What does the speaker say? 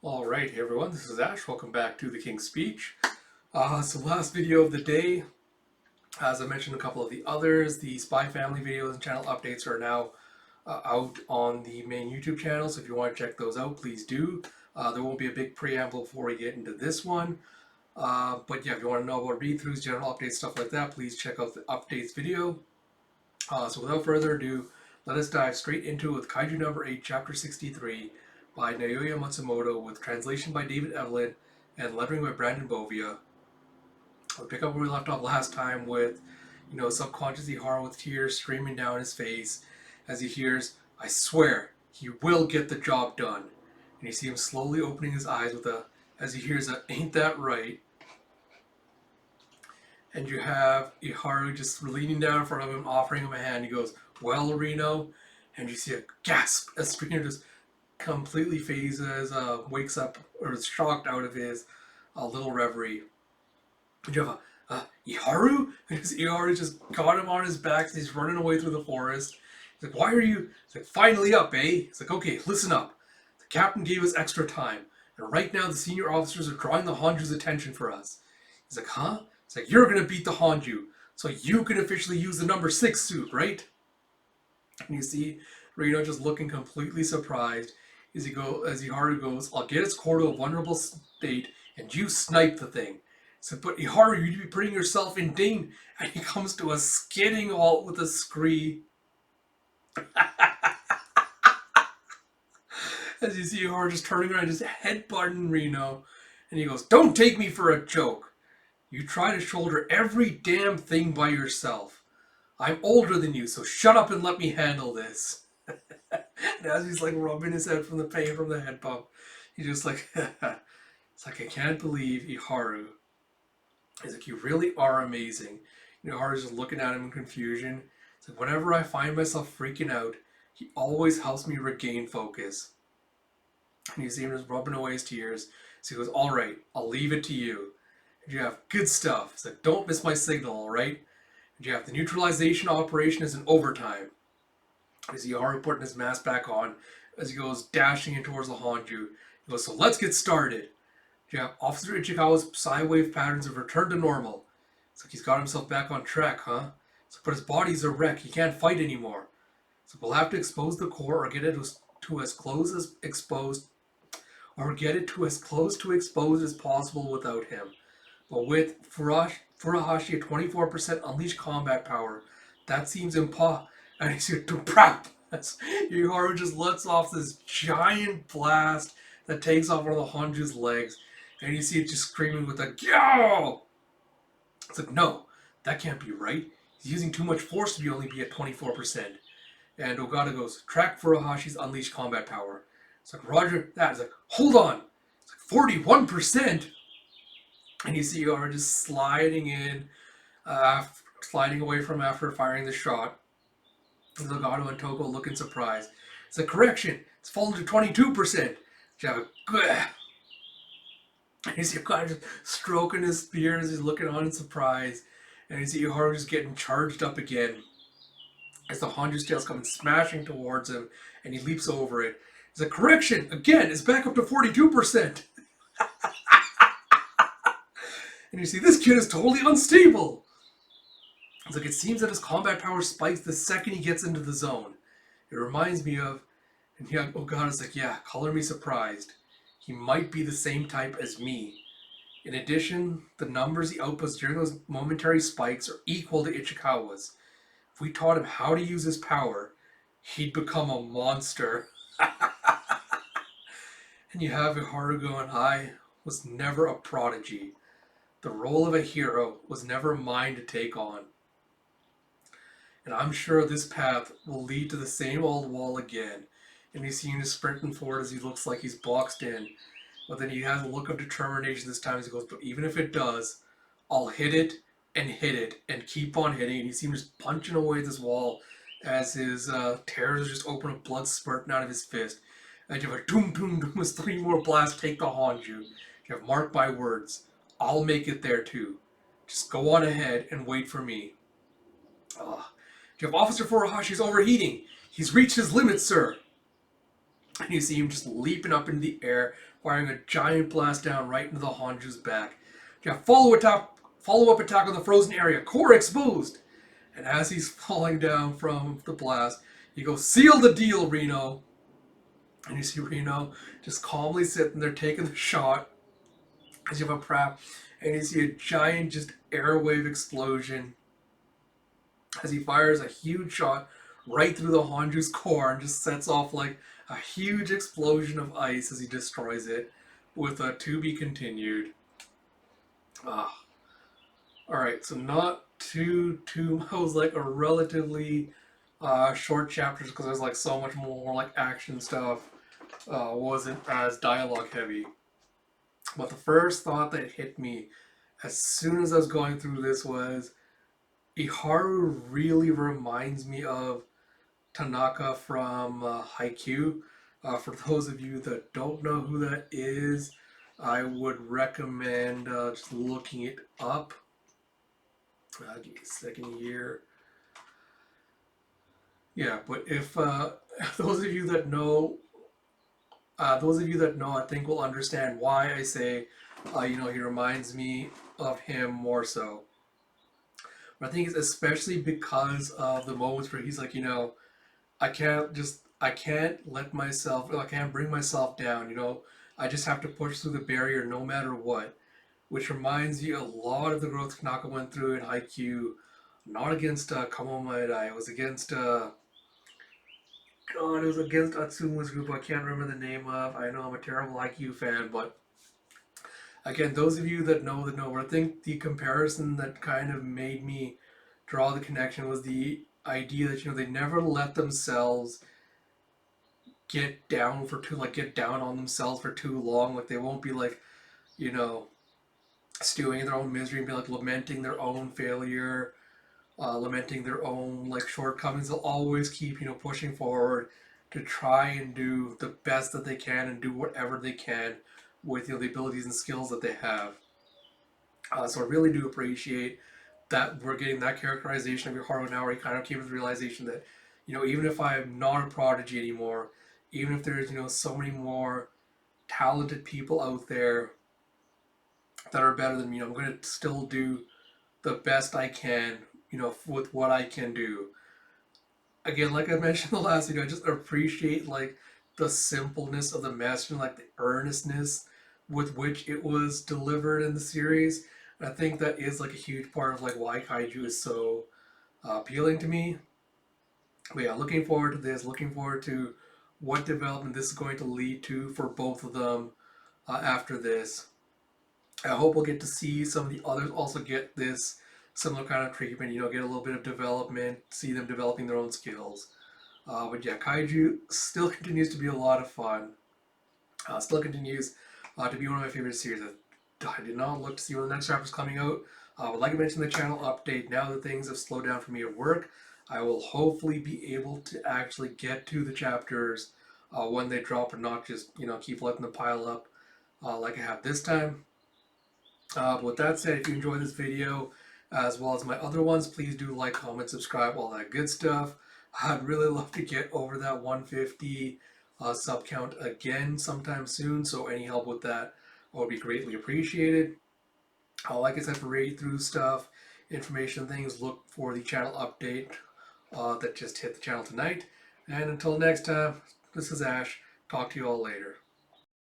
Alright, hey everyone, this is Ash. Welcome back to the King's Speech. So last video of the day, as I mentioned a couple of the others, the Spy Family videos and channel updates are now out on the main YouTube channel, so if you want to check those out, please do. There won't be a big preamble before we get into this one. But yeah, if you want to know about read-throughs, general updates, stuff like that, please check out the updates video. So without further ado, let us dive straight into it with Kaiju No.8, Chapter 63 by Naoya Matsumoto, with translation by David Evelyn and lettering by Brandon Bovia. We'll pick up where we left off last time with, subconscious Ihara with tears streaming down his face as he hears, "I swear, he will get the job done." And you see him slowly opening his eyes as he hears a, "Ain't that right?" And you have Iharu just leaning down in front of him, offering him a hand. He goes, "Well, Reno," and you see a gasp as Springer just completely phases, wakes up, or is shocked out of his little reverie. And you have Iharu? Because Iharu just got him on his back, and he's running away through the forest. He's like, "Why are you?" He's like, "Finally up, eh?" He's like, "Okay, listen up. The captain gave us extra time, and right now the senior officers are drawing the Hanju's attention for us." He's like, "Huh?" It's like, "You're gonna beat the Hanju, so you can officially use the number 6 suit, right?" And you see Reno just looking completely surprised as Iharu goes, "I'll get its core to a vulnerable state, and you snipe the thing." So, "But Iharu, you'd be putting yourself in danger." And he comes to a skidding halt with a scree. As you see Iharu just turning around, just headbutting Reno. And he goes, "Don't take me for a joke. You try to shoulder every damn thing by yourself. I'm older than you, so shut up and let me handle this." And as he's like rubbing his head from the pain from the head bump, he's just like, it's like, "I can't believe Iharu." He's like, "You really are amazing." Iharu's just looking at him in confusion. It's like, "Whenever I find myself freaking out, he always helps me regain focus." And you see him just rubbing away his tears. So he goes, "All right, I'll leave it to you. And you have good stuff." He's like, "Don't miss my signal, all right?" And you have the neutralization operation is in overtime. As Iharu putting his mask back on, as he goes dashing in towards the Hanju. He goes, "So let's get started." You have Officer Ichikawa's psi wave patterns have returned to normal. It's like he's got himself back on track, huh? So, but his body's a wreck. He can't fight anymore. So we'll have to expose the core or get it to as close as exposed, or get it to as close to exposed as possible without him. But with Furuhashi at 24% unleashed combat power, that seems impossible. And he's here to prep. Iharu just lets off this giant blast that takes off one of the Hanju's legs, and you see it just screaming with a "Gyo!" It's like, "No, that can't be right. He's using too much force to only be at 24%. And Ogata goes, "Track Furuhashi's unleashed combat power." It's like, "Roger that." It's like, "Hold on." It's like, 41%? And you see Iharu just sliding in, sliding away from after firing the shot. Legato and Toko looking surprised. It's a correction. It's fallen to 22%. And you see Legato just stroking his spear as he's looking on in surprise. And you see Iharu just getting charged up again as the Hanju's tail's coming smashing towards him, and he leaps over it. It's a correction. Again, it's back up to 42%. And you see this kid is totally unstable. It's like, it seems that his combat power spikes the second he gets into the zone. It reminds me of, and yeah, Ogata's like, "Yeah, color me surprised. He might be the same type as me." In addition, the numbers he outputs during those momentary spikes are equal to Ichikawa's. If we taught him how to use his power, he'd become a monster. And you have Iharu going, "I was never a prodigy. The role of a hero was never mine to take on. And I'm sure this path will lead to the same old wall again." And you see him just sprinting forward as he looks like he's boxed in. But then he has a look of determination this time as he goes, "But even if it does, I'll hit it and keep on hitting." And you see him just punching away this wall as his tears just open up, blood spurting out of his fist. And you have a doom doom doom as 3 more blasts take the Hanju. You have, "Mark my words, I'll make it there too. Just go on ahead and wait for me." You have Officer Furuhashi's overheating. "He's reached his limits, sir." And you see him just leaping up into the air, firing a giant blast down right into the Hanju's back. Yeah, follow up attack on the frozen area. Core exposed. And as he's falling down from the blast, he goes, "Seal the deal, Reno." And you see Reno just calmly sitting there taking the shot as you have a prep, and you see a giant just airwave explosion as he fires a huge shot right through the Hanju's core and just sets off like a huge explosion of ice as he destroys it with a to be continued. Ah. Alright, so not too I was like a relatively short chapters because there's like so much more like action stuff. Wasn't as dialogue heavy. But the first thought that hit me as soon as I was going through this was Iharu really reminds me of Tanaka from Haikyuu. For those of you that don't know who that is, I would recommend just looking it up. Give me a second here. Yeah, but if those of you that know, I think will understand why I say, he reminds me of him more so. But I think it's especially because of the moments where he's like, I can't let myself, I can't bring myself down. I just have to push through the barrier no matter what. Which reminds you a lot of the growth Tanaka went through in Haikyuu. Not against Kamomaedai. It was against God, it was against Atsuma's group. I can't remember the name of. I know I'm a terrible Haikyuu fan, but again, those of you that know. I think the comparison that kind of made me draw the connection was the idea that they never let themselves get down on themselves for too long. Like they won't be like you know stewing in their own misery and be like lamenting their own failure, lamenting their own like shortcomings. They'll always keep pushing forward to try and do the best that they can and do whatever they can with the abilities and skills that they have. So I really do appreciate that we're getting that characterization of your Haru now, where he kind of came to the realization that even if I'm not a prodigy anymore, even if there's so many more talented people out there that are better than me, I'm going to still do the best I can, with what I can do. Again, like I mentioned in the last video, I just appreciate like the simpleness of the message and like the earnestness with which it was delivered in the series. And I think that is like a huge part of like why Kaiju is so appealing to me. But yeah, looking forward to this. Looking forward to what development this is going to lead to for both of them after this. I hope we'll get to see some of the others also get this similar kind of treatment, get a little bit of development, see them developing their own skills. But yeah, Kaiju still continues to be a lot of fun. Still continues to be one of my favorite series. I did not look to see when the next chapter is coming out. But like I mentioned in the channel update, now that things have slowed down for me at work, I will hopefully be able to actually get to the chapters when they drop and not just, keep letting them pile up like I have this time. But with that said, if you enjoyed this video, as well as my other ones, please do like, comment, subscribe, all that good stuff. I'd really love to get over that 150 sub count again sometime soon, so any help with that would be greatly appreciated. Like I said, for read through stuff, information things, look for the channel update that just hit the channel tonight. And until next time, this is Ash. Talk to you all later.